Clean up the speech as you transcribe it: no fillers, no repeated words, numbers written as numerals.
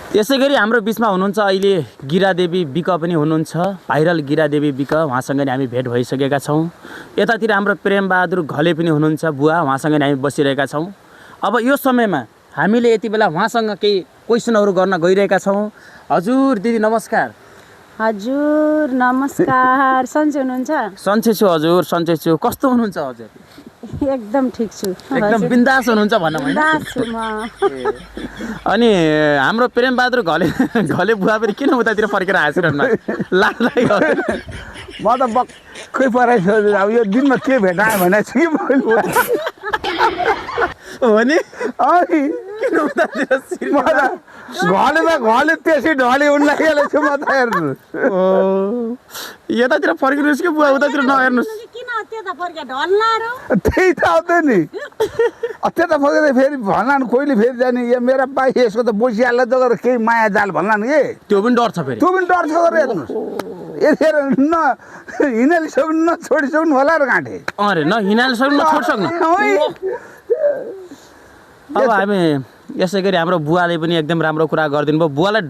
यसै गरी हाम्रो बिचमा हुनुहुन्छ अहिले गिरादेवी बिक पनि हुनुहुन्छ, भाइरल गिरादेवी बिक, उहाँसँग नि हामी भेट भइसकेका छौँ। यतातिर हाम्रो प्रेमबहादुर घले पनि हुनुहुन्छ बुवा, उहाँसँग नि हामी बसिरहेका छौँ। अब यो समयमा हामीले यति बेला उहाँसँग केही क्वेसनहरू गर्न गइरहेका छौँ। हजुर दिदी नमस्कार। हजुर नमस्कार। सन्चै हुनुहुन्छ? सन्चै छु हजुर, सन्चै छु। कस्तो हुनुहुन्छ हजुर? एकदम ठिक छु। एकदम बिन्दास हुनुहुन्छ भनौँ हैन? बिन्दास छु म। अनि हाम्रो प्रेमबहादुर घले बुवा पनि किन उतातिर फर्केर हाँसिरहनु लाग्यो? म त बक्कै पराइसकेँ। अब यो दिनमा के भेटाएँ भने छु कि हो नि? किन उतातिर घले त्यसै ढले उन लागिहालेको छु म त हेर्नु। यतातिर फर्किनुहोस् कि बुवा, उतातिर नहेर्नुहोस्। किन त्यता फर्के ढल्ला र? त्यही त आउँदैन नि। त्यता फर्केर फेरि भन्लान् कोहीले फेरि जाने यो मेरा बाई यसको त बसिहाल्ला त गरेर केही माया जाल भन्लान् के। त्यो पनि डर छ फेरि। त्यो पनि डर छ गरेर हेर्नुहोस्। यतिखेर न हिँडिसक्नु न छोडिसक्नु होला र गाँठे। अरे न हिँडालिसक्नु न छोड्सक्नु। अब हामी यसै गरी हाम्रो बुवाले पनि एकदम राम्रो कुरा गरिदिनु भयो। बुवालाई